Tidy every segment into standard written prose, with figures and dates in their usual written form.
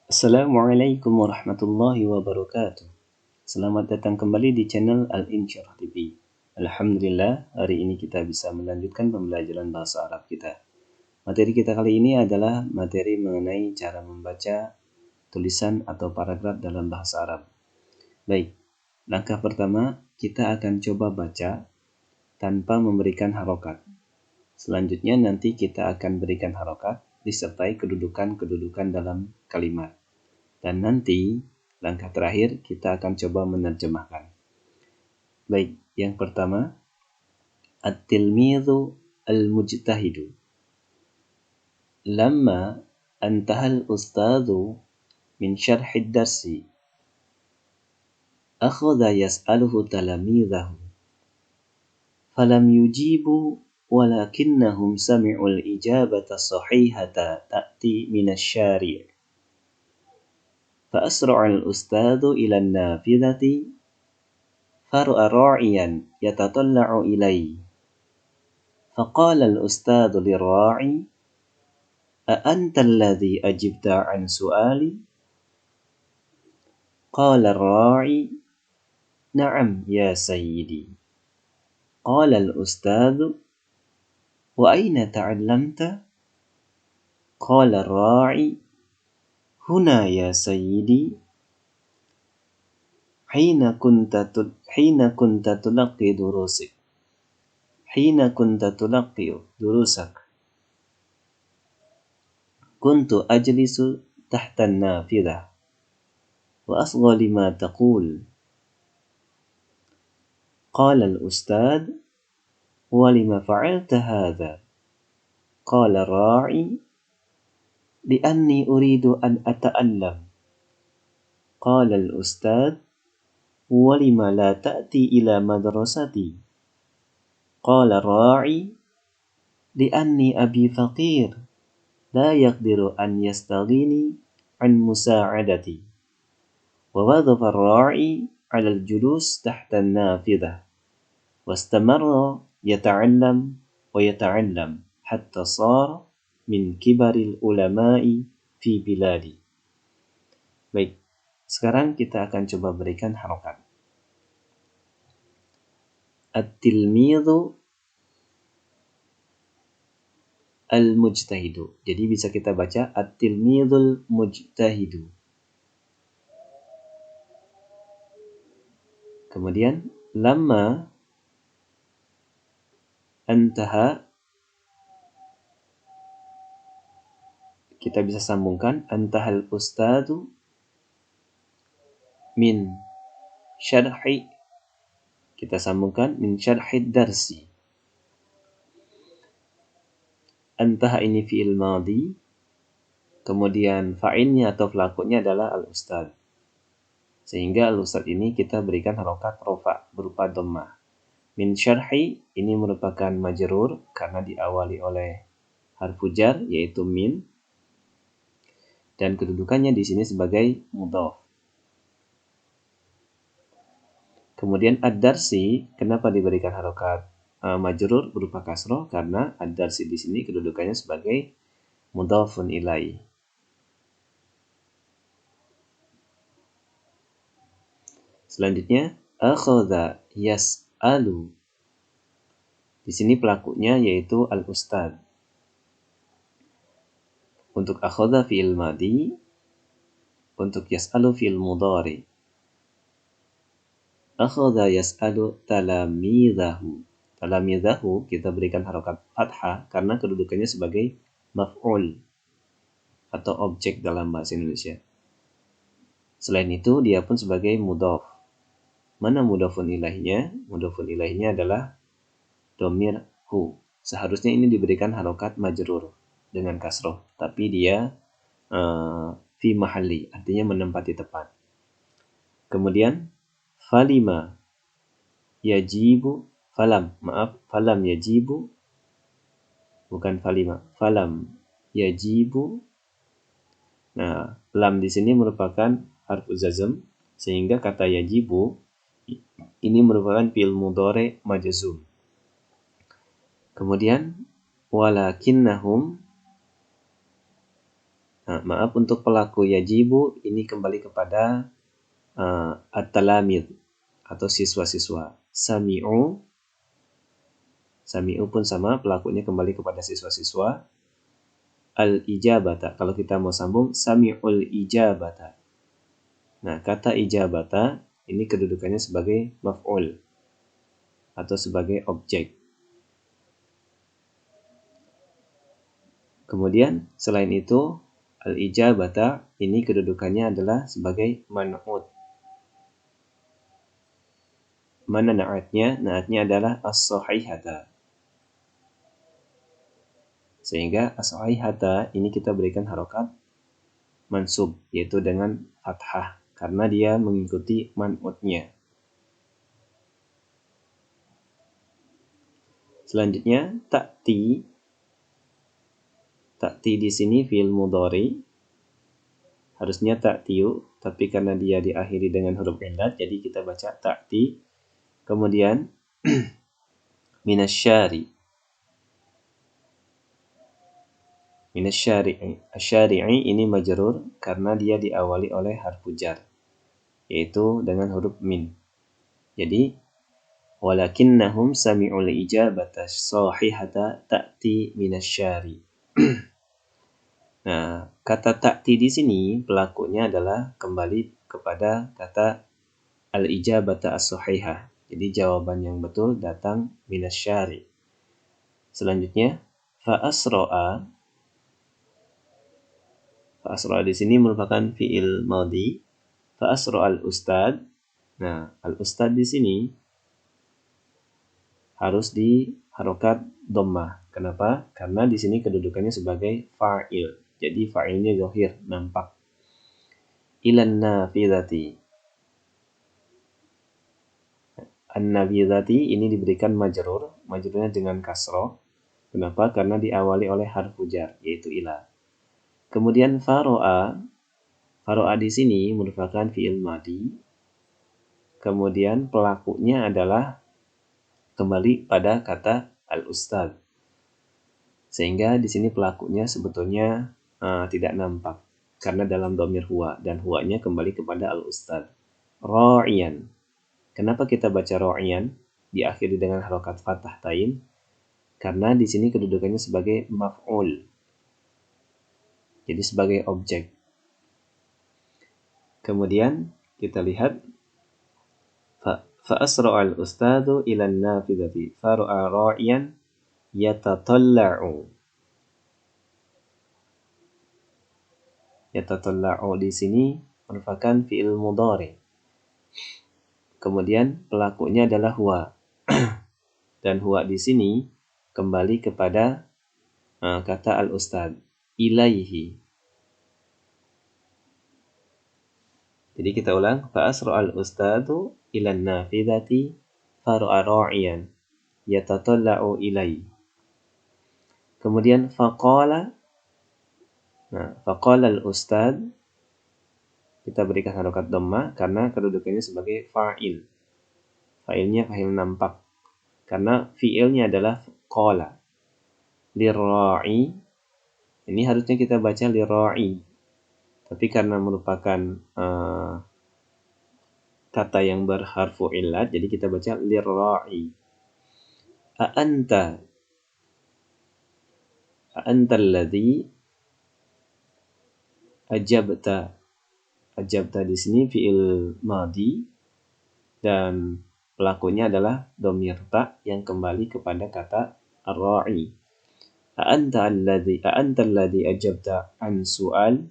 Assalamualaikum warahmatullahi wabarakatuh. Selamat datang kembali di channel Al-Insyirah TV. Alhamdulillah, hari ini kita bisa melanjutkan pembelajaran bahasa Arab kita. Materi kita kali ini adalah materi mengenai cara membaca tulisan atau paragraf dalam bahasa Arab. Baik, langkah pertama kita akan coba baca tanpa memberikan harokat. Selanjutnya nanti kita akan berikan harokat disertai kedudukan-kedudukan dalam kalimat. Dan nanti langkah terakhir kita akan coba menerjemahkan. Baik, yang pertama, at-tilmidhu al-mujtahidu. Lamma antaha al-ustadhu min syarhi ad-darsi, akhadha yas'aluhu talamidhahu. Falam yujibu walakinnahum sami'u al-ijabata sahihata ta'ti min asy-syari'. فأسرع الأستاذ إلى النافذة فرأى راعيا يتطلع إليه فقال الأستاذ للراعي أأنت الذي أجبت عن سؤالي؟ قال الراعي نعم يا سيدي. قال الأستاذ وأين تعلمت؟ قال الراعي هنا يا سيدي حين كنت تلقي دروسك حين كنت تلقي دروسك كنت أجلس تحت النافذة وأصغى لما تقول. قال الأستاذ ولم فعلت هذا؟ قال الراعي لأني أريد أن أتألم. قال الأستاذ ولم لا تأتي إلى مدرستي؟ قال الراعي لأني أبي فقير لا يقدر أن يستغني عن مساعدتي. ووظف الراعي على الجلوس تحت النافذة واستمر يتعلم ويتعلم حتى صار min kibaril ulama'i fi biladi. Baik, sekarang kita akan coba berikan harokat. At-tilmidhu al-mujtahidu. Jadi bisa kita baca at-tilmidhul mujtahidu. Kemudian lamma antaha, kita bisa sambungkan antahal ustadu min syarhi, kita sambungkan min syarhi darsi. Antaha ini fi'il madhi, kemudian fa'ilnya atau pelakunya adalah al-ustad. Sehingga al-ustad ini kita berikan harokat rofa berupa dhammah. Min syarhi ini merupakan majrur karena diawali oleh harfu jar yaitu min, dan kedudukannya di sini sebagai mudhaf. Kemudian ad-darsi, kenapa diberikan harokat majrur berupa kasroh? Karena ad-darsi di sini kedudukannya sebagai mudhafun ilaih. Selanjutnya akhadha yas'alu. Di sini pelakunya yaitu al-ustad. Untuk akhadha fi'il madhi, untuk yas'alu fi'il mudhari. Akhadha yas'alu talamidhahu. Talamidhahu kita berikan harokat fathah karena kedudukannya sebagai maf'ul atau objek dalam bahasa Indonesia. Selain itu dia pun sebagai mudhaf. Mana mudhafun ilaihnya? Mudhafun ilaihnya adalah dhamir hu. Seharusnya ini diberikan harokat majrur dengan kasroh, tapi dia fi mahalli, artinya menempati tepat. Kemudian falima yajibu, falam yajibu, bukan falima, falam yajibu. Nah, lam di sini merupakan harfu jazm, sehingga kata yajibu ini merupakan fi'il mudhari majzum. Kemudian walakinnahum Nah, maaf, untuk pelaku yajibu ini kembali kepada at-talamid atau siswa-siswa. Sami'u pun sama, pelakunya kembali kepada siswa-siswa. Al-ijabata, kalau kita mau sambung, sami'ul ijabata. Nah, kata ijabata ini kedudukannya sebagai maf'ul atau sebagai objek. Kemudian selain itu, al-ijabata ini kedudukannya adalah sebagai man'ut. Mana na'atnya? Na'atnya adalah as-sahihata. Sehingga as-sahihata ini kita berikan harokat mansub, yaitu dengan fathah, karena dia mengikuti man'utnya. Selanjutnya, ta'ti. Ta'ti di sini fi'il mudhari. Harusnya ta'tiu, tapi karena dia diakhiri dengan huruf illat, jadi kita baca ta'ti. Kemudian minasyari. Minasyari'i. Asyari'i ini majrur karena dia diawali oleh harfu jar, yaitu dengan huruf min. Jadi walakinnahum sami'ul ijabata sahihata ta'ti minasyari. Nah, kata ta'ti di sini pelakunya adalah kembali kepada kata al-ijabata as-sahihah. Jadi jawaban yang betul datang minasyari. Selanjutnya, fa'asra'a. Fa'asra'a di sini merupakan fi'il madhi. Fa'asra'a al-ustad. Nah, al-ustad di sini harus di harokat dhammah. Kenapa? Karena di sini kedudukannya sebagai fa'il. Jadi fa'ilnya zahir, nampak. Ilan nafidhati. An-nafidhati ini diberikan majrur. Majrurnya dengan kasroh. Kenapa? Karena diawali oleh harfu jar, yaitu ila. Kemudian faro'a. Faro'a di sini merupakan fi'il madhi. Kemudian pelakunya adalah kembali pada kata al-ustad. Sehingga di sini pelakunya sebetulnya tidak nampak karena dalam dhamir huwa, dan huwanya kembali kepada al-ustad. Ra'iyan. Kenapa kita baca ra'iyan diakhiri dengan harokat fathah tain? Karena di sini kedudukannya sebagai maf'ul. Jadi sebagai objek. Kemudian kita lihat fa'asra'al ustadu ilan nafidhati faru'a ra'iyan yatatalla'u. Yatatalla'u di sini merupakan fi'il mudhari. Kemudian pelakunya adalah huwa. Dan huwa di sini kembali kepada kata al-ustad, ilaihi. Jadi kita ulang, fa'asra'al ustadu ilan nafidhati faru'a ra'iyan yatatalla'u ilaihi. Kemudian faqala. Nah, faqala al-ustad kita berikan harokat dhammah karena kedudukannya sebagai fa'il. Fa'ilnya fa'il nampak. Karena fi'ilnya adalah qala. Lirra'i. Ini harusnya kita baca lirra'i. Tapi karena merupakan kata yang berharfu illat, jadi kita baca lirra'i. A'anta alladhi ajabta. Ajabta di sini fi'il madhi dan pelakunya adalah dhamir ta yang kembali kepada kata ar-ra'i. A'anta alladhi ajabta an su'ali.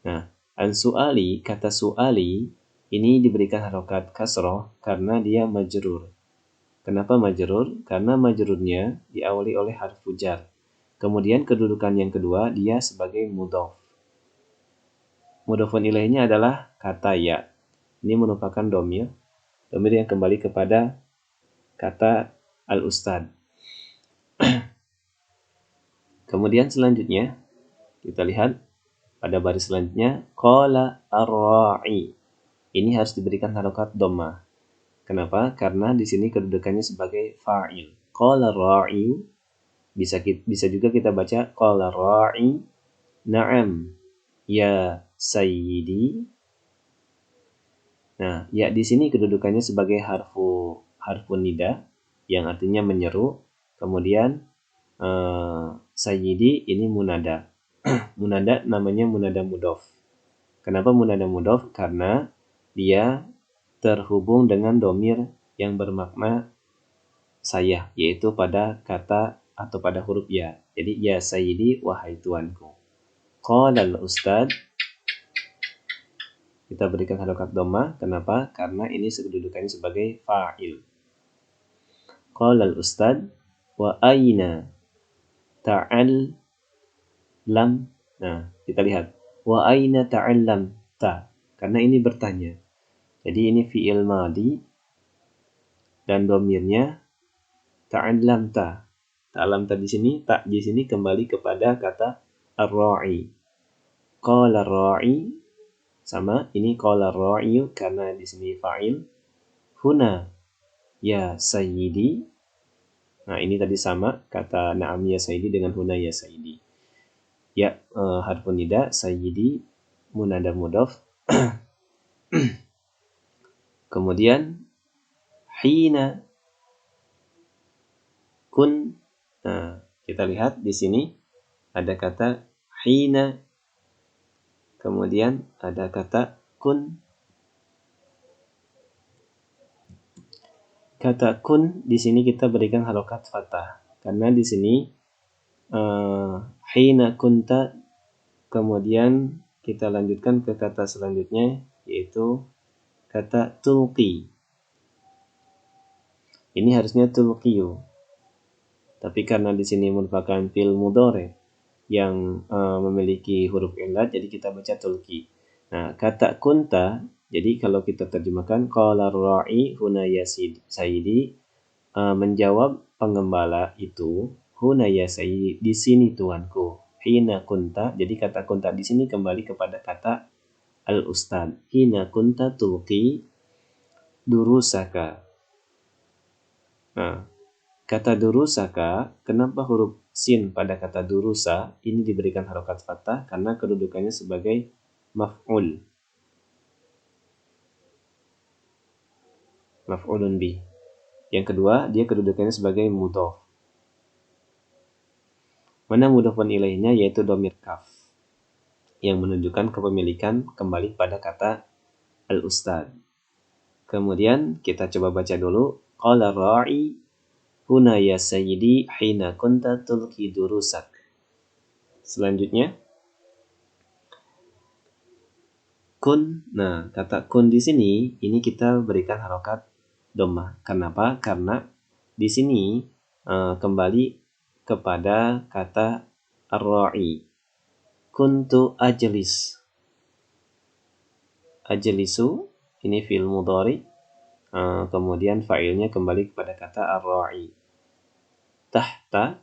Nah, an su'ali, kata su'ali ini diberikan harokat kasroh karena dia majrur. Kenapa majrur? Karena majrurnya diawali oleh harfu jar. Kemudian kedudukan yang kedua, dia sebagai mudhof. Mudhofun ilaihnya adalah kata ya. Ini merupakan dhamir yang kembali kepada kata al-ustad. Kemudian selanjutnya, kita lihat pada baris selanjutnya, qala ar-ra'i. Ini harus diberikan harokat dhammah. Kenapa? Karena di sini kedudukannya sebagai fa'il. Qala ar-ra'i Bisa juga kita baca qala ra'i na'am ya sayyidi. Nah, ya di sini kedudukannya sebagai harfun nida yang artinya menyeru. Kemudian sayyidi ini munada. Munada namanya munada mudhof. Kenapa munada mudhof? Karena dia terhubung dengan domir yang bermakna saya, yaitu pada kata atau pada huruf ya. Jadi ya sayyidi, wahai tuanku. Qala al-ustad, kita berikan harokat dhamma. Kenapa? Karena ini kedudukannya sebagai fa'il. Qala al-ustad wa aina ta'al lam. Nah, kita lihat wa aina ta'allam ta, karena ini bertanya. Jadi ini fi'il madi dan domirnya ta'allam ta. Ta'allam ta di sini, tak di sini kembali kepada kata ar-ra'i. Qala ar-ra'i sama ini qala ar-ra'i karena di sini fa'il. Huna ya sayyidi. Nah, ini tadi sama kata na'am ya sayyidi dengan huna ya sayyidi. Ya, harfun nida sayyidi munada mudhof. Kemudian hina kun. Nah, kita lihat di sini ada kata hina. Kemudian ada kata kun. Kata kun di sini kita berikan harokat fathah karena di sini hina kunta. Kemudian kita lanjutkan ke kata selanjutnya yaitu kata tulqi. Ini harusnya tulqiyu. Tapi karena di sini merupakan fi'il mudhari yang memiliki huruf illat, jadi kita baca tulqi. Nah, kata kunta, jadi kalau kita terjemahkan qala ar-ra'i huna ya sayyidi, menjawab penggembala itu huna ya sayyidi, di sini tuanku. Hina kunta, jadi kata kunta di sini kembali kepada kata al-ustad. Hina kunta tulqi durusaka. Nah, kata durusaka, kenapa huruf sin pada kata durusa ini diberikan harokat fathah? Karena kedudukannya sebagai maf'ul. Maf'ulun bih. Yang kedua, dia kedudukannya sebagai mudhof. Mana mudhofun ilaihnya yaitu dhamir kaf yang menunjukkan kepemilikan kembali pada kata al-ustad. Kemudian kita coba baca dulu. Qala ra'i huna ya sayyidi hina kunta tulqi durusak. Selanjutnya kun. Nah, kata kun di sini ini kita berikan harokat dhammah. Kenapa? Karena di sini kembali kepada kata ar-ra'i. Kuntu ajlis. Ajlisu ini fi'il mudhari. Kemudian fa'ilnya kembali kepada kata ar-ra'i. Tahta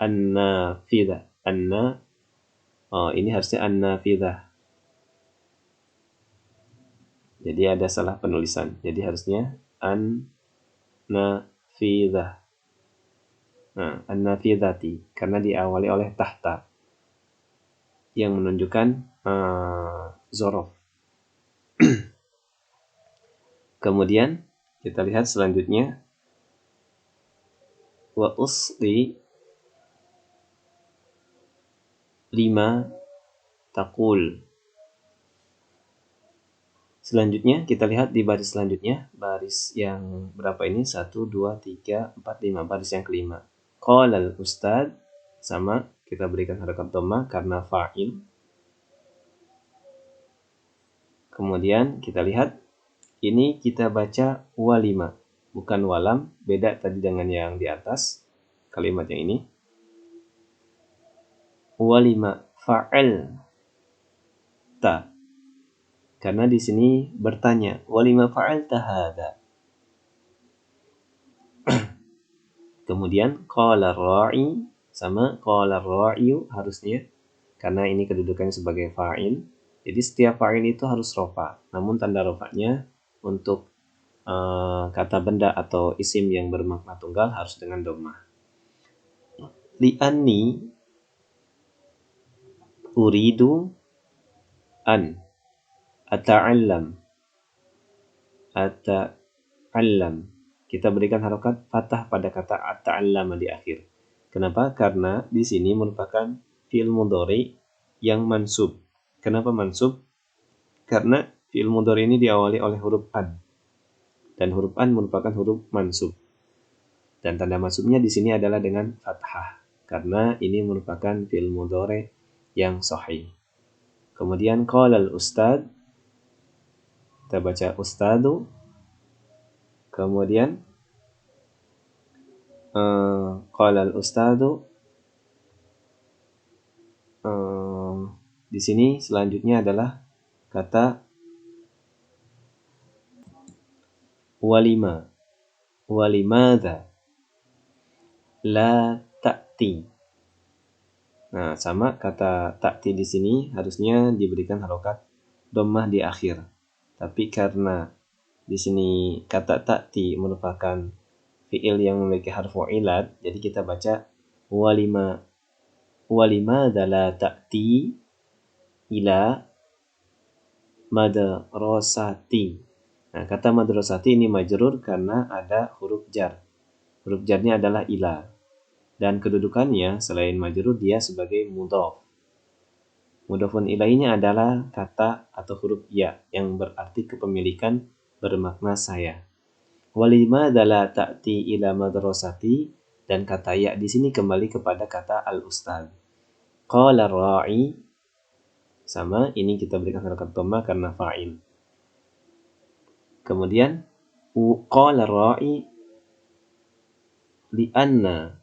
an-nafidah. Ini harusnya an-nafidah. Jadi ada salah penulisan. Jadi harusnya an-nafidah. Nah, an-nafidati karena diawali oleh tahta yang menunjukkan zorof. Kemudian kita lihat selanjutnya wa usli lima taqul. Selanjutnya kita lihat di baris selanjutnya, baris yang berapa ini? 1, 2, 3, 4, 5, baris yang kelima. Qala al-ustad, sama kita berikan harokat dhammah karena fa'il. Kemudian kita lihat ini kita baca walima, bukan walam, beda tadi dengan yang di atas kalimat yang ini. Walima fa'al ta. Karena di sini bertanya, walima fa'alta hadza. Kemudian qala ar-ra'i sama qala ar-ra'iyu harusnya karena ini kedudukannya sebagai fa'il. Jadi setiap fa'il itu harus rofa. Namun tanda rofanya untuk kata benda atau isim yang bermakna tunggal harus dengan dhammah. li'anni uridu an ata'allam. Ata'allam. Kita berikan harokat fathah pada kata ata'allam di akhir. Kenapa? Karena di sini merupakan fi'il mudhari yang mansub. Kenapa mansub? Karena fi'il mudhari ini diawali oleh huruf an. Dan huruf an merupakan huruf mansub. Dan tanda mansubnya di sini adalah dengan fathah. Karena ini merupakan fi'il mudhari yang sahih. Kemudian qala al-ustad. Kita baca ustadu. Kemudian qala al-ustadu. Di sini selanjutnya adalah kata walima. Walimada la ta'ti. Nah, sama kata ta'ti di sini harusnya diberikan harokat dhammah di akhir. Tapi karena di sini kata ta'ti merupakan fi'il yang memiliki harfu ilat, jadi kita baca walimada la ta'ti ila madrasati. Nah, kata madrasati ini majrur karena ada huruf jar. Huruf jarnya adalah ila. Dan kedudukannya selain majrur dia sebagai mudhaf. Mudhafun ilainya adalah kata atau huruf ya yang berarti kepemilikan bermakna saya. Walimada la ta'ti ila madrasati, dan kata ya di sini kembali kepada kata al-ustad. Qala ra'i, sama ini kita berikan harokat dhammah karena fa'il. Kemudian qala ra'i li'anna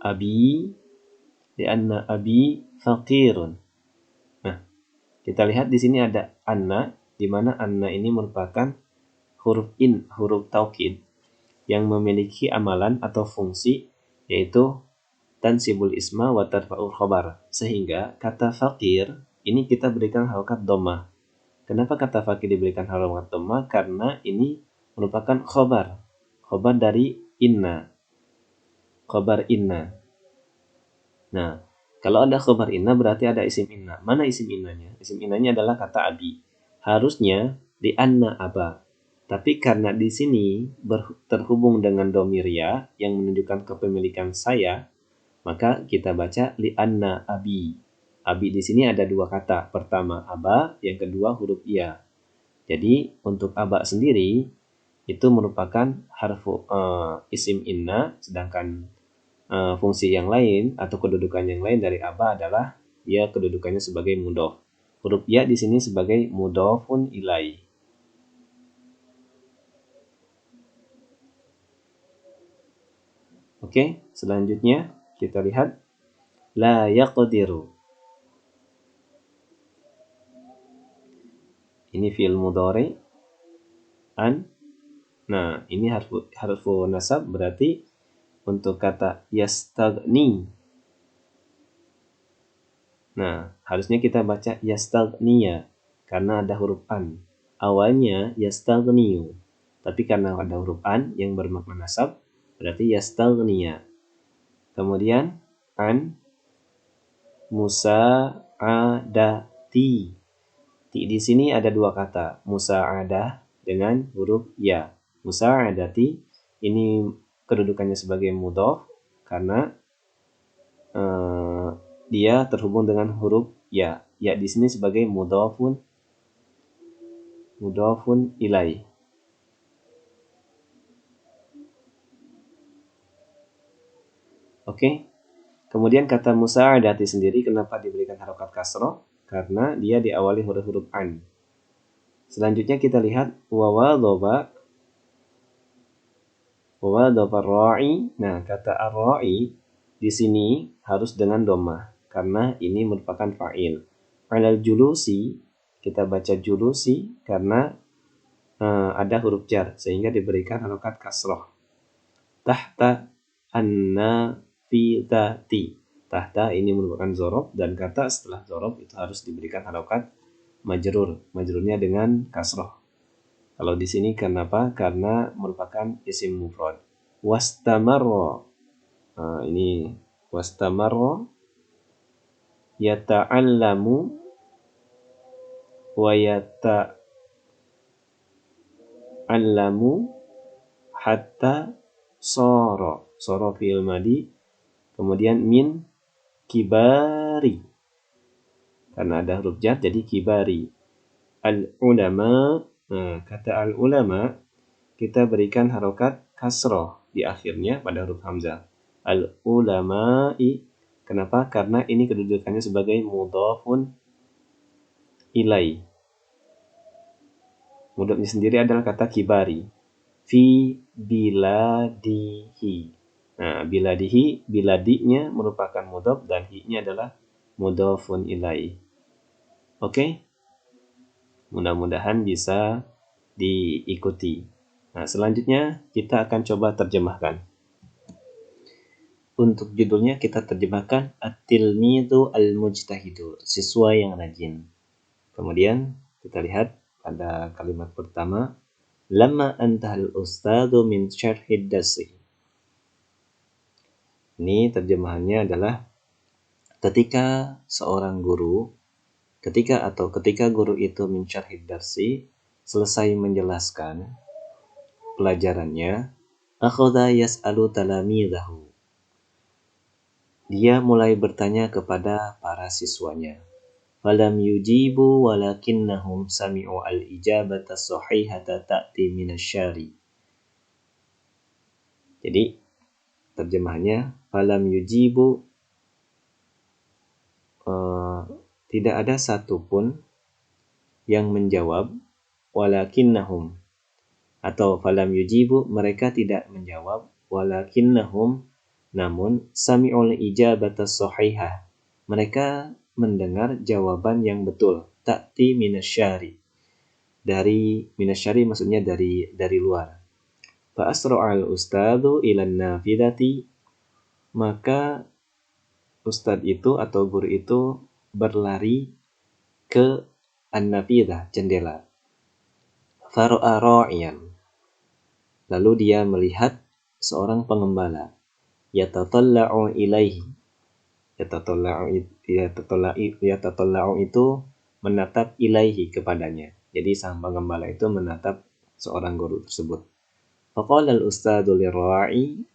abi faqirun. Nah, kita lihat di sini ada anna, di mana anna ini merupakan huruf taukid yang memiliki amalan atau fungsi, yaitu tansibul isma wa tarfa'ul khabar. Sehingga kata faqir ini kita berikan harokat dhammah. Kenapa kata faqir diberikan harokat dhammah? Karena ini merupakan khabar dari inna. Khabar inna. Nah, kalau ada khabar inna berarti ada isim inna. Mana isim innanya? Isim innanya adalah kata abi. Harusnya di anna aba. Tapi karena di sini terhubung dengan dhamir ya yang menunjukkan kepemilikan saya, maka kita baca li anna abi. Abi di sini ada dua kata. Pertama aba, yang kedua huruf ya. Jadi untuk aba sendiri itu merupakan harfu isim inna, sedangkan fungsi yang lain atau kedudukan yang lain dari aba adalah dia kedudukannya sebagai mudhaf. Huruf ya di sini sebagai mudhafun ilai. Oke, selanjutnya kita lihat la yaqdiru. Ini fi'il mudhari an. Nah, ini harfu nasab berarti untuk kata yastagni. Nah, harusnya kita baca yastagniya karena ada huruf an. Awalnya yastagniyu. Tapi karena ada huruf an yang bermakna nasab, berarti yastagniya. Kemudian an musa'adati. Di sini ada dua kata, musa'adah dengan huruf ya. Musa'adati ini kedudukannya sebagai mudhaf karena dia terhubung dengan huruf ya. Ya di sini sebagai mudhafun ilai. Oke. Kemudian kata musa'adati sendiri kenapa diberikan harokat kasroh? Karena dia diawali huruf-huruf an. Selanjutnya kita lihat wawadhoba ra'i. Nah, kata ar-ra'i di sini harus dengan dhammah karena ini merupakan fa'il. Alal julusi kita baca julusi karena ada huruf jar sehingga diberikan harokat kasroh. Tahta an-nafidati. Tahta ini merupakan zorob dan kata setelah zorob itu harus diberikan harokat majrur. Majrurnya dengan kasroh. Kalau di sini kenapa? Karena merupakan isim mufrad. Wastamarra. Ini wastamarra yata'allamu wa yata'allamu hatta sara fi'il madi, kemudian min kibari, karena ada huruf jar jadi kibari. Al-ulama, kata al-ulama kita berikan harokat kasroh di akhirnya pada huruf hamzah. Al-ulama'i, kenapa? Karena ini kedudukannya sebagai mudhafun ilai. Mudhafnya sendiri adalah kata kibari. Fi biladihi. Nah, biladihi, biladinya merupakan mudhaf dan hi-nya adalah mudhafun ilai. Oke? Mudah-mudahan bisa diikuti. Nah, selanjutnya kita akan coba terjemahkan. Untuk judulnya kita terjemahkan At-Tilmidhu Al-Mujtahidu, siswa yang rajin. Kemudian kita lihat pada kalimat pertama, Lamma antahal ustadhu min syarhid dasi. Ini terjemahannya adalah ketika guru itu min syarhid dasi, selesai menjelaskan pelajarannya, akhadha yas'alu talamidahu. Dia mulai bertanya kepada para siswanya. Falam yujibu walakinnahum sami'u al-ijabata sahihata ta'ti minasyari. Jadi terjemahannya falam yujibu, tidak ada satupun yang menjawab, walakinnahum, atau falam yujibu, mereka tidak menjawab, walakinnahum, namun sami'ul ijabata sahihah, mereka mendengar jawaban yang betul, ta'ti minasyari, dari minasyari maksudnya dari luar. Fa asra'al ustadzu ilan nafidati, maka ustadz itu atau guru itu berlari ke an-nafidah, jendela. Fara'a ra'iyan, lalu dia melihat seorang pengembala. Yatatalla'u ilaihi, yatatalla'u itu menatap ilaihi, kepadanya. Jadi sang pengembala itu menatap seorang guru tersebut. Faqala al-ustadzu lirra'i,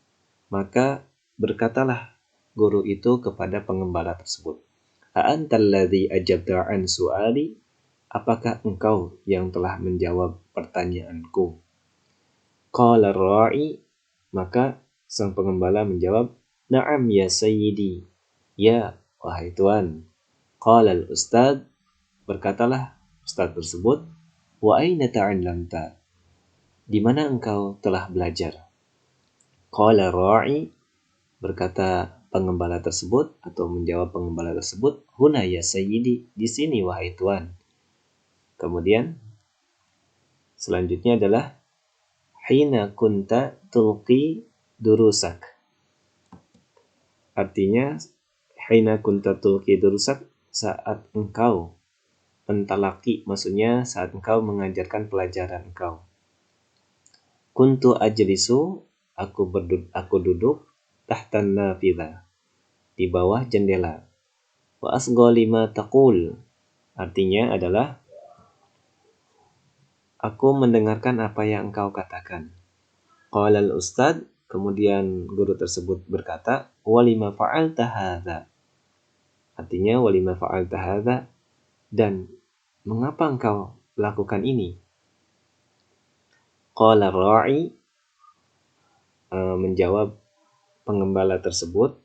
maka berkatalah guru itu kepada pengembala tersebut. A'antal ladzi ajabta an su'ali, apakah engkau yang telah menjawab pertanyaanku? Qala ar-ra'i, maka sang pengembala menjawab, na'am ya sayyidi, ya wahai tuan. Qala al-ustadz, berkatalah ustadz tersebut, wa aina ta'allamta, di mana engkau telah belajar? Qala ra'i, berkata pengembala tersebut atau menjawab pengembala tersebut, huna ya sayyidi, di sini wahai tuan. Kemudian selanjutnya adalah hina kunta tulqi durusak. Artinya hina kunta tulqi durusak, saat engkau mentalaki, maksudnya saat engkau mengajarkan pelajaran engkau. Kuntu ajlisu, aku duduk tahtan nafidah, di bawah jendela. Wa asgha lima taqul, artinya adalah aku mendengarkan apa yang engkau katakan. Qala al-ustadz, kemudian guru tersebut berkata, walima fa'alta hadza, artinya walima fa'alta hadza, dan mengapa engkau lakukan ini? Qala ra'i, menjawab pengembala tersebut,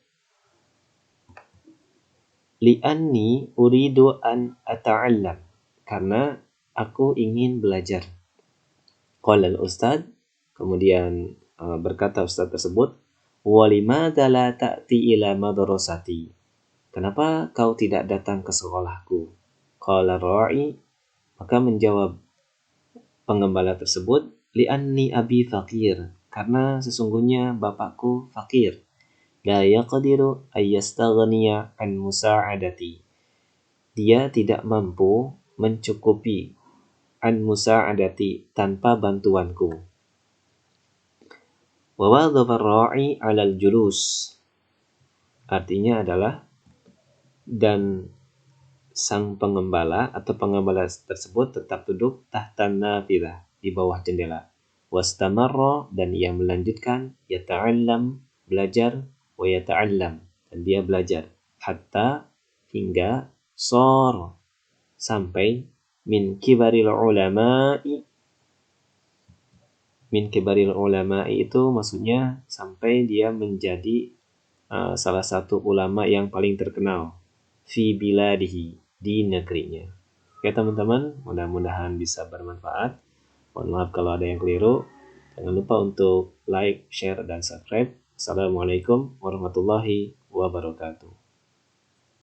li'anni uridu an ata'allam, karena aku ingin belajar. Qala al-ustadz, kemudian berkata ustadz tersebut, walimadza la ta'ti ila madrasati, kenapa kau tidak datang ke sekolahku? Qala ra'i, maka menjawab pengembala tersebut, li'anni abi fakir, karena sesungguhnya bapakku fakir. La yaqdiru ayyastaghniya an musa'adati, dia tidak mampu mencukupi an musa'adati, tanpa bantuanku. Wa wadhafa ar-ra'i 'alal julus, artinya adalah dan sang pengembala atau pengembala tersebut tetap duduk tahtan nafidah, di bawah jendela. Wastamarra, dan ia melanjutkan, yata'allam, belajar, wa yata'allam, dan dia belajar, hatta, hingga, sor, sampai, min kibaril ulama'i. Min kibaril ulama'i itu maksudnya sampai dia menjadi salah satu ulama yang paling terkenal fi biladihi, di negerinya. Oke teman-teman, mudah-mudahan bisa bermanfaat. Mohon maaf kalau ada yang keliru. Jangan lupa untuk like, share, dan subscribe. Assalamualaikum warahmatullahi wabarakatuh.